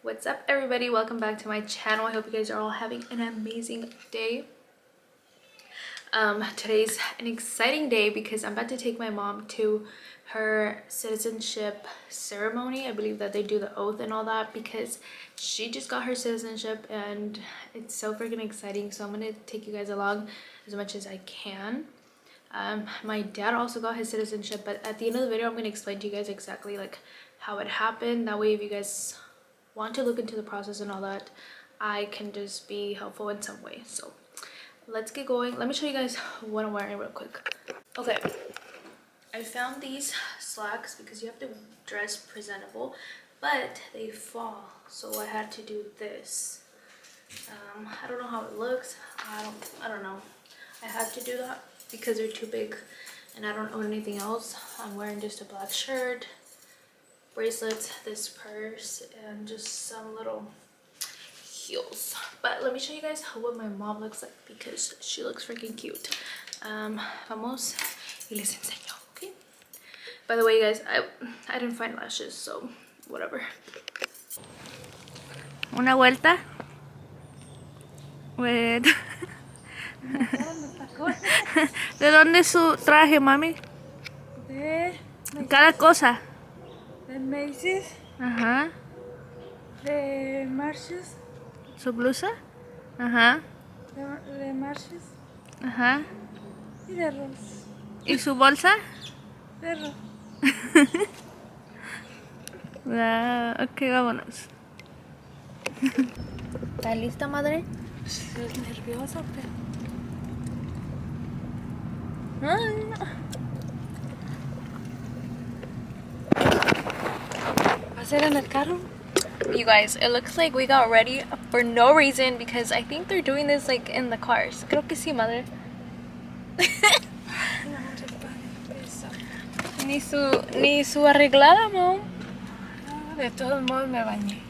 What's up, everybody? Welcome back to my channel. I hope you guys are all having an amazing day. Today's an exciting day because I'm about to take my mom to her citizenship ceremony. I believe that they do the oath and all that because she just got her citizenship and it's so freaking exciting. So I'm gonna take you guys along as much as I can. My dad also got his citizenship, but at the end of the video I'm going to explain to you guys exactly like how it happened. That way if you guys want to look into the process and all that, I can just be helpful in some way. So let's get going. Let me show you guys what I'm wearing real quick. Okay, I found these slacks because you have to dress presentable, but they fall, so I had to do this. I don't know how it looks. I don't know. I had to do that because they're too big and I don't own anything else. I'm wearing just a black shirt, bracelets, this purse, and just some little heels. But let me show you guys what my mom looks like because she looks freaking cute. Vamos y les enseño, okay? By the way, guys, I didn't find lashes, so whatever. Una vuelta. Wait. ¿De dónde es su traje, mami? De Cada cosa. de Macy's, Ajá. de Marshalls, ¿Su blusa? Ajá. de Marshalls Ajá. y de Ross. ¿Y su bolsa? De Ross. Ok, vámonos. ¿Está lista, madre? Estoy nerviosa, pero Ay, no. ¿va a ser en el carro? You guys, it looks like we got ready for no reason because I think they're doing this like in the cars. Creo que sí, madre. Ni su arreglada, mom. No, de todos modos me bañé.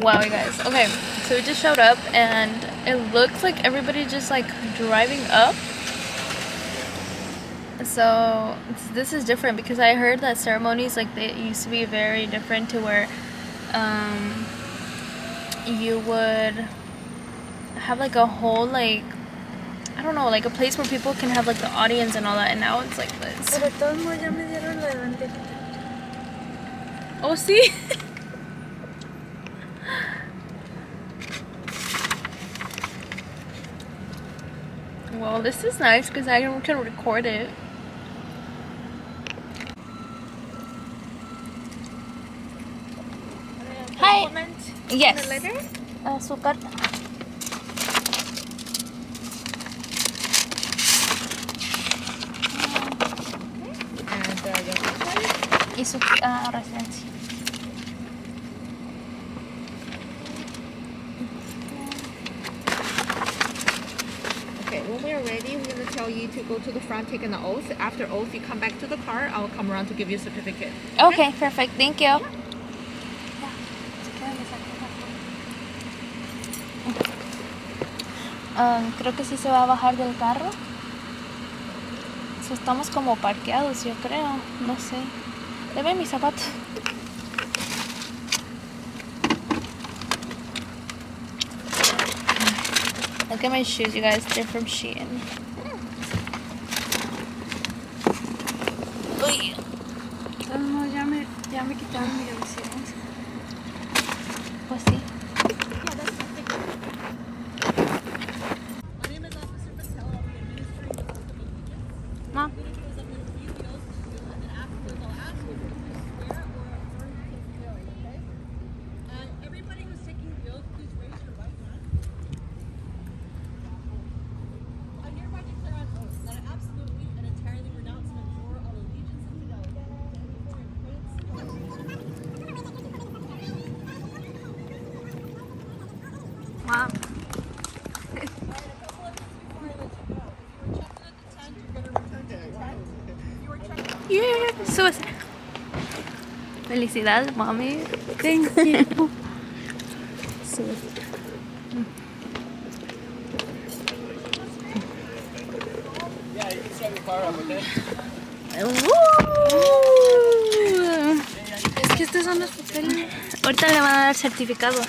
Wow, you guys. Okay, so we just showed up and it looks like everybody's just like driving up. So this is different because I heard that ceremonies like they used to be very different to where you would have like a whole like I don't know, like a place where people can have like the audience and all that, and now it's like this. Pero de todos modos ya me dieron la bandera. Oh, see? Well, this is nice because I can record it. Hi. Yes. Azúcar. Y su residencia. Okay, when we are ready, we're going to tell you to go to the front, take an oath. After oath, you come back to the car. I'll come around to give you a certificate. Okay, perfect. Thank you. Creo que sí se va a bajar del carro. So, estamos como parqueados, yo creo. No sé. Deme mis zapatos. Look at my shoes, you guys. They're from Shein. Uy. De todos modos ya me quitaron mi licencia. Pues sí. My name is Officer Patel. I'll be administering the oath of allegiance. Mom. Videos of your read the oath to you, and then afterwards I'll ask you if you swear or affirm to take the oath, okay? And everybody who's taking the oath, please raise your right hand. I hereby declare on oath that I absolutely and entirely renounce and abjure all allegiance and fidelity to any foreign prince, organization, Mom. Yeah, so felicidades, mommy. Thank you. Yeah, you can start your car up, okay? Woo! Ahorita le van a dar el certificado.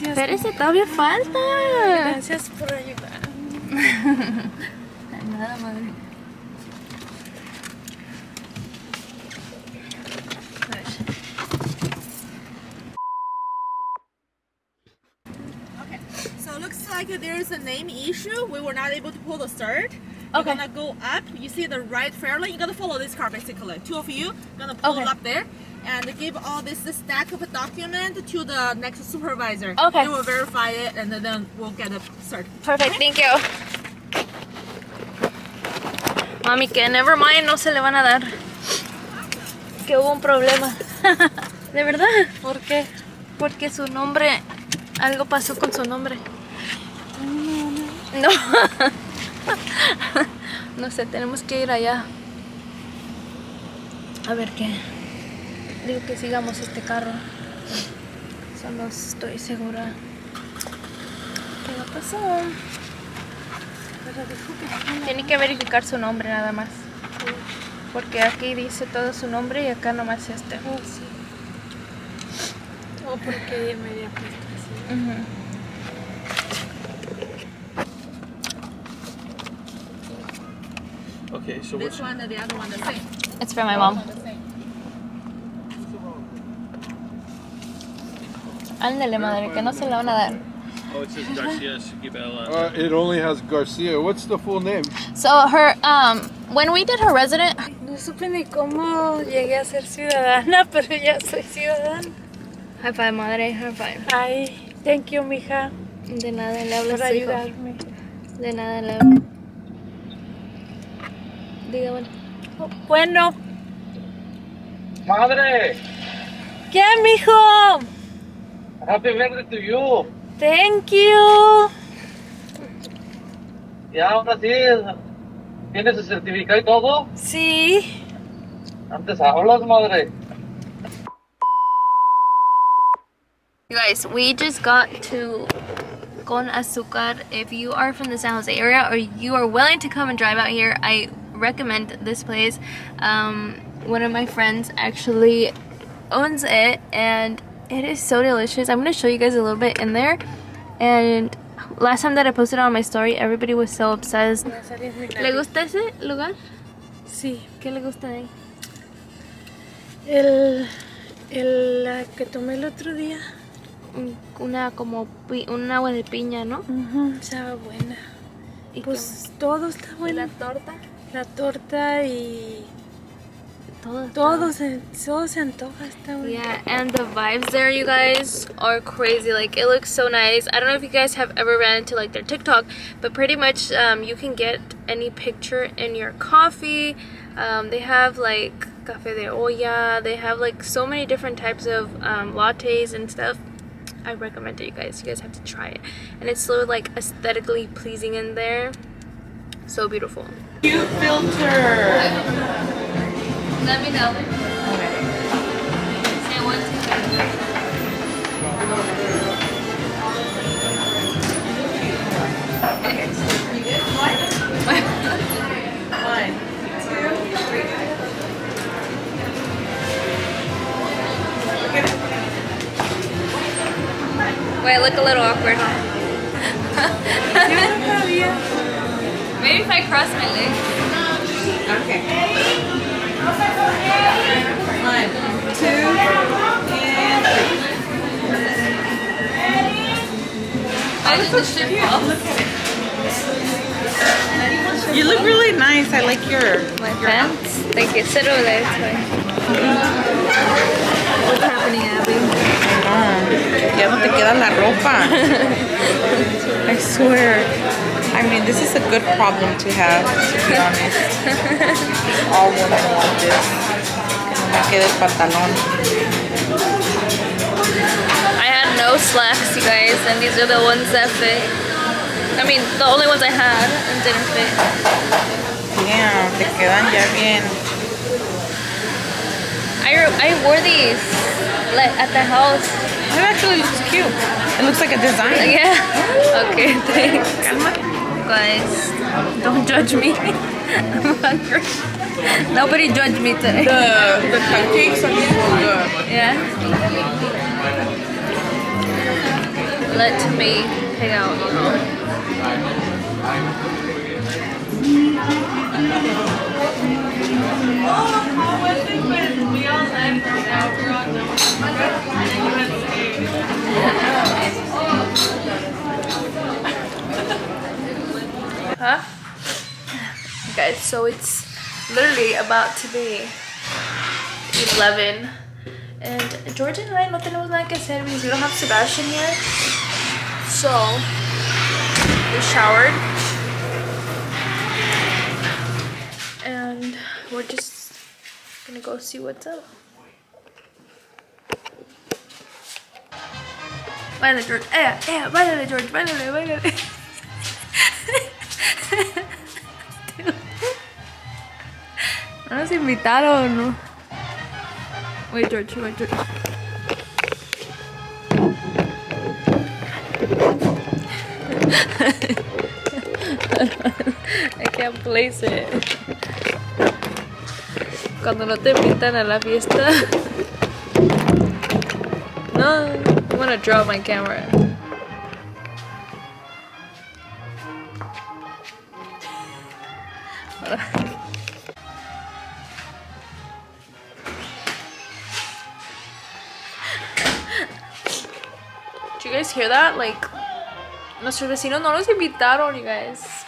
Gracias. Espérese, todavía falta. Gracias por ayudar. Nada, madre. So it looks like there's a name issue. We were not able to pull the cert. You're Okay. gonna go up. You see the right fair lane. You're gonna follow this car basically. Two of you gonna pull Okay. it up there and give all this stack of a document to the next supervisor. Okay. They will verify it and then we'll get a cert. Perfect, thank you. Mami, que never mind, no se le van a dar. Que hubo un problema. ¿De verdad? ¿Por qué? Porque su nombre, algo pasó con su nombre. No. No sé, tenemos que ir allá. A ver qué. Digo que sigamos este carro. Solo estoy segura. ¿Qué va a pasar? Pero dijo que Tiene que verificar su nombre nada más. Porque aquí dice todo su nombre y acá nomás este. oh, sí. O porque me había puesto así. Ujú. Okay, so This one and the other one the same. It's for my mom. The same. Ándale, madre, que no se la van a dar. Oh, it says Garcia Esquivel. It only has Garcia. What's the full name? So her, when we did her resident, No supe ni cómo llegué a ser ciudadana, pero ya soy ciudadana. high five, madre, high five. Ay, thank you, mija, De nada le hablo por a su hijo. ayudarme. De nada le hablo. Diga, bueno. Bueno, Madre, ¿qué, mijo? happy birthday to you. Thank you. Y ahora sí, ¿tienes el certificado y todo? Sí. Antes hablas, madre. You guys, we just got to Con Azúcar. If you are from the San Jose area or you are willing to come and drive out here, I recommend this place. One of my friends actually owns it and it is so delicious. I'm going to show you guys a little bit in there. And last time that I posted on my story, everybody was so obsessed. ¿Le gusta ese lugar? Sí. ¿Qué le gusta de ahí? La que tomé el otro día. Una como un agua de piña, ¿no? Estaba buena. ¿Y Pues todo está qué más? bueno. La torta. La torta y Todo. todo se antoja, está bueno. Yeah, and the vibes there, you guys, are crazy. Like, it looks so nice. I don't know if you guys have ever ran into like their TikTok, but pretty much you can get any picture in your coffee. They have like café de olla. They have like so many different types of lattes and stuff. I recommend it, you guys. You guys have to try it. And it's so like aesthetically pleasing in there. So beautiful. Cute filter. Let me know. Say 1, 2, 3. Wait, I look a little awkward, huh? Maybe if I cross my legs. Okay. 1, 2, and 3. I did the shit fall. You look really nice. I like your My pants? Thank you. Sit over there. It's fine. What's happening, Abby? Ya no te queda la ropa. I swear. I mean, this is a good problem to have, to be honest. All women want this. Que no me quede el pantalón. I had no slacks, you guys, and these are the ones that fit. I mean, the only ones I had and didn't fit. Damn, te quedan ya bien. I wore these like at the house. It actually looks cute. It looks like a design. Yeah. Okay, thanks. Cálmate. guys. Don't judge me. I'm hungry. Nobody judge me today. The cupcakes are so good. Yeah. Let me pick out, you know. Huh? Guys, so it's literally about to be 11 and George and I no tenemos nada que hacer because we don't have Sebastian here. So we showered and we're just gonna go see what's up. Báilale, George. Báilale, George. Báilale. ¿No nos invitaron o no? Wait, George. I can't place it. Cuando no te invitan a la fiesta. No, I'm gonna drop my camera. Did you guys hear that? Like, nuestros vecinos no nos invitaron, you guys.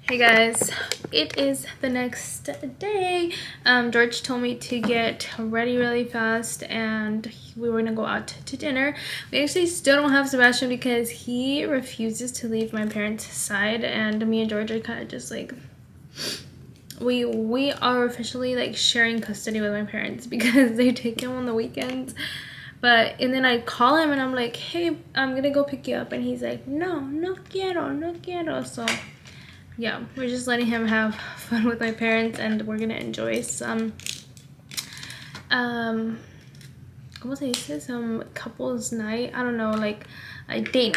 Hey guys, it is the next day. George told me to get ready really fast and we were gonna go out to dinner. We actually still don't have Sebastian because he refuses to leave my parents' side, and me and George are kind of just like, we are officially like sharing custody with my parents because they take him on the weekends. And then I call him and I'm like, hey, I'm gonna go pick you up, and he's like, no quiero. So yeah, we're just letting him have fun with my parents, and we're gonna enjoy some ¿cómo se dice? Some couples night. I don't know, like a date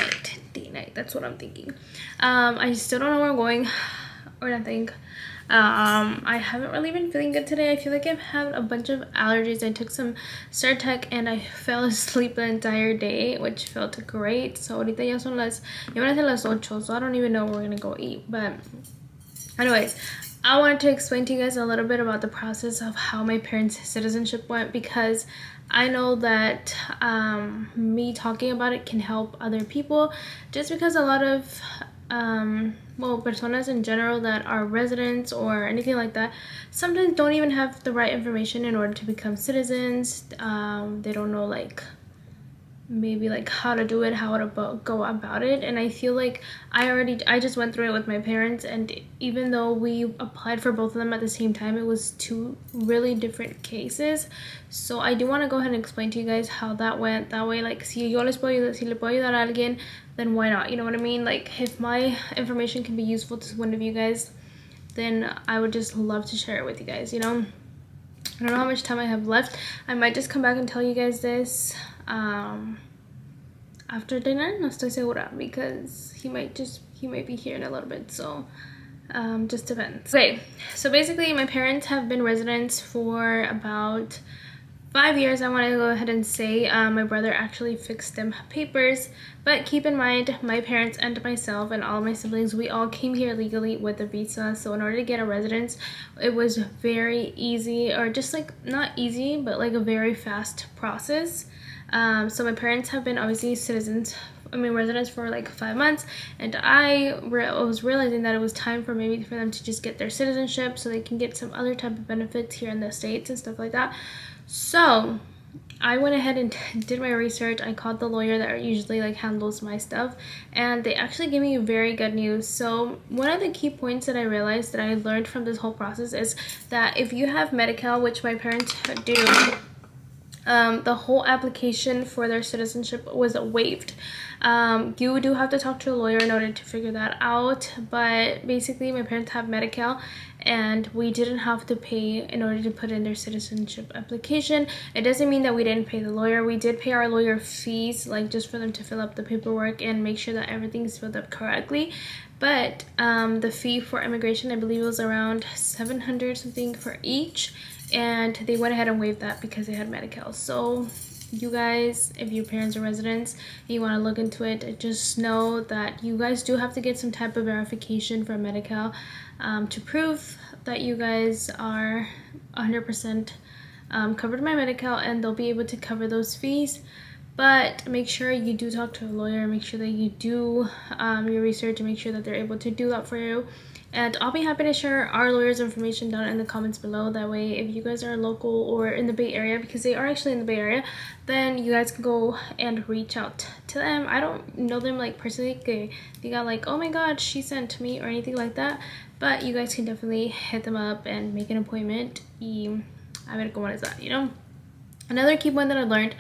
night. That's what I'm thinking. I still don't know where we're going or nothing. I haven't really been feeling good today. I feel like I've had a bunch of allergies. I took some Certec and I fell asleep the entire day, which felt great. So ahorita ya van a ser las 8, so I don't even know where we're gonna go eat. But anyways, I wanted to explain to you guys a little bit about the process of how my parents' citizenship went, because I know that me talking about it can help other people, just because a lot of personas in general that are residents or anything like that sometimes don't even have the right information in order to become citizens. They don't know maybe how to do it, how to go about it. And I feel like I just went through it with my parents, and even though we applied for both of them at the same time, it was 2 really different cases. So I do want to go ahead and explain to you guys how that went. That way, si le puedo ayudar a alguien, then why not? You know what I mean? If my information can be useful to one of you guys, then I would just love to share it with you guys, you know? I don't know how much time I have left. I might just come back and tell you guys this after dinner. No estoy segura, because he might be here in a little bit, so just depends. Okay, so basically my parents have been residents for about 5 years, I want to go ahead and say. My brother actually fixed them papers, but keep in mind, my parents and myself and all my siblings, we all came here legally with a visa. So in order to get a residence, it was very easy, or just not easy, but a very fast process. So my parents have been obviously residents for 5 months, and I was realizing that it was time for them to just get their citizenship so they can get some other type of benefits here in the States and stuff like that. So I went ahead and did my research. I called the lawyer that usually handles my stuff, and they actually gave me very good news. So one of the key points that I realized that I learned from this whole process is that if you have Medi-Cal, which my parents do, the whole application for their citizenship was waived. You do have to talk to a lawyer in order to figure that out, but basically my parents have Medi-Cal and we didn't have to pay in order to put in their citizenship application. It doesn't mean that we didn't pay the lawyer. We did pay our lawyer fees, like just for them to fill up the paperwork and make sure that everything's filled up correctly. But the fee for immigration, I believe it was around 700 something for each, and they went ahead and waived that because they had Medi-Cal. So you guys, if your parents are residents and you want to look into it, just know that you guys do have to get some type of verification from Medi-Cal to prove that you guys are 100% covered by Medi-Cal, and they'll be able to cover those fees. But make sure you do talk to a lawyer, make sure that you do your research and make sure that they're able to do that for you. And I'll be happy to share our lawyer's information down in the comments below. That way, if you guys are local or in the Bay Area, because they are actually in the Bay Area, then you guys can go and reach out to them. I don't know them like personally, que diga like, oh my god, she sent me or anything like that. But you guys can definitely hit them up and make an appointment. Y a ver cómo les va, you know? Another key point that I learned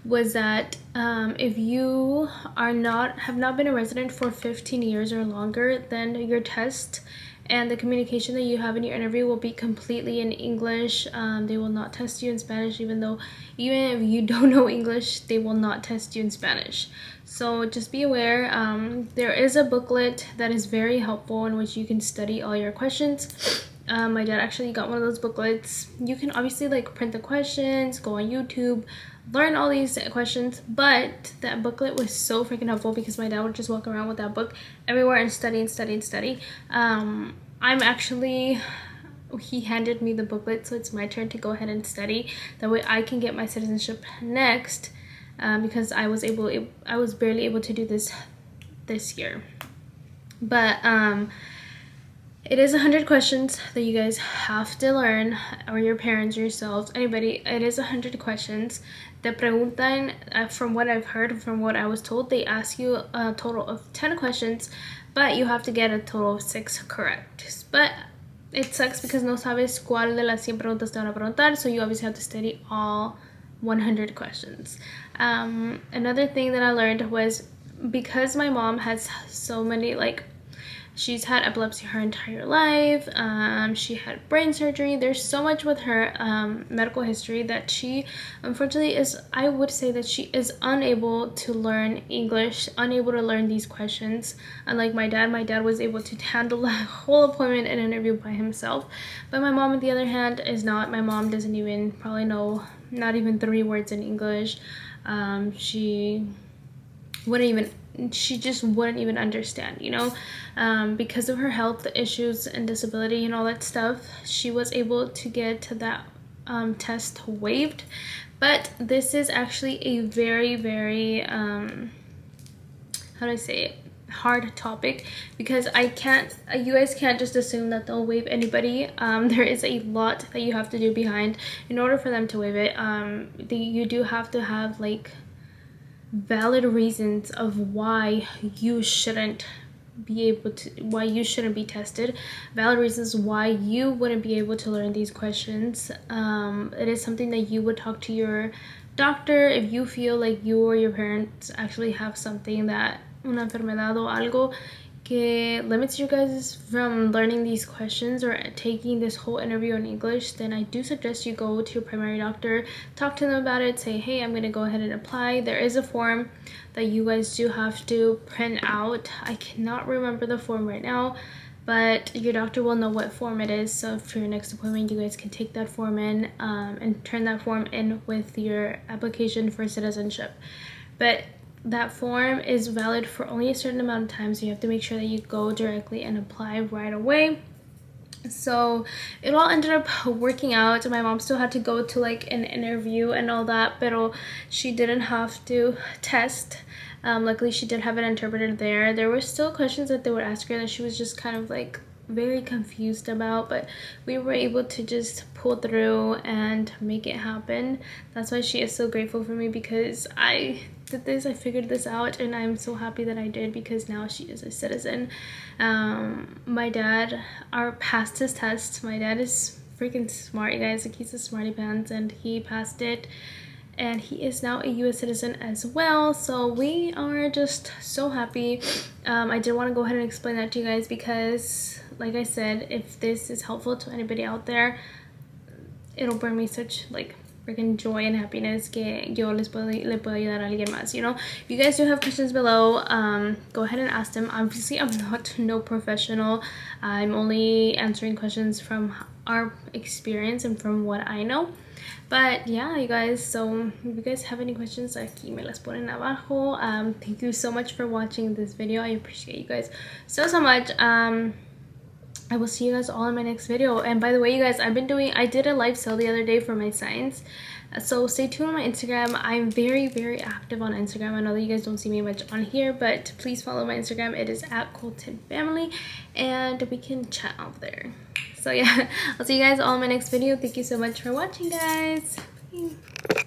was that if you have not been a resident for 15 years or longer, then your test and the communication that you have in your interview will be completely in English. They will not test you in Spanish, even if you don't know English, they will not test you in Spanish. So just be aware. There is a booklet that is very helpful in which you can study all your questions. My dad actually got one of those booklets. You can obviously like print the questions, go on YouTube, learn all these questions, but that booklet was so freaking helpful because my dad would just walk around with that book everywhere and study and study and study. He handed me the booklet, so it's my turn to go ahead and study. That way I can get my citizenship next, because I was barely able to do this year. But it is 100 questions that you guys have to learn, or your parents, yourselves, anybody. It is 100 questions. Te preguntan, from what I've heard, from what I was told, they ask you a total of 10 questions, but you have to get a total of 6 correct. But it sucks because no sabes cuál de las 100 preguntas te van a preguntar, so you obviously have to study all 100 questions. Another thing that I learned was, because my mom has so many, like, she's had epilepsy her entire life. She had brain surgery. There's so much with her medical history that she, unfortunately, I would say that she is unable to learn English, unable to learn these questions. Unlike my dad was able to handle the whole appointment and interview by himself. But my mom, on the other hand, is not. My mom doesn't even probably know not even 3 words in English. She just wouldn't even understand, you know. Because of her health issues and disability and all that stuff, she was able to get that test waived. But this is actually a very, very how do I say it, hard topic, because you guys can't just assume that they'll waive anybody. There is a lot that you have to do behind in order for them to waive it. You do have to have like valid reasons of why you shouldn't be tested, valid reasons why you wouldn't be able to learn these questions. It is something that you would talk to your doctor if you feel like you or your parents actually have something, that una enfermedad o algo que limits you guys from learning these questions or taking this whole interview in English. Then I do suggest you go to your primary doctor, talk to them about it, say, hey, I'm gonna go ahead and apply. There is a form that you guys do have to print out. I cannot remember the form right now, but your doctor will know what form it is. So for your next appointment, you guys can take that form in and turn that form in with your application for citizenship. But that form is valid for only a certain amount of time, so you have to make sure that you go directly and apply right away. So it all ended up working out. My mom still had to go to like an interview and all that, but she didn't have to test. Luckily she did have an interpreter there. There were still questions that they would ask her that she was just kind of like very confused about, but we were able to just pull through and make it happen. That's why she is so grateful for me, because I figured this out, and I'm so happy that I did, because now she is a citizen. My dad passed his test. My dad is freaking smart, you guys. Like, he's a smarty pants, and he passed it. and he is now a US citizen as well. So we are just so happy. I did want to go ahead and explain that to you guys because, like I said, if this is helpful to anybody out there, it'll bring me such like freaking joy and happiness que yo le puedo ayudar a alguien más, you know. If you guys do have questions below, go ahead and ask them. Obviously, I'm not no professional. I'm only answering questions from our experience and from what I know. But yeah, you guys, so if you guys have any questions, aquí me las ponen abajo. Thank you so much for watching this video. I appreciate you guys so much. I will see you guys all in my next video. And by the way, you guys, I did a live sale the other day for my signs. So stay tuned on my Instagram. I'm very active on Instagram. I know that you guys don't see me much on here, but please follow my Instagram. It is @ColtonFamily, and we can chat out there. So yeah, I'll see you guys all in my next video. Thank you so much for watching, guys. Bye.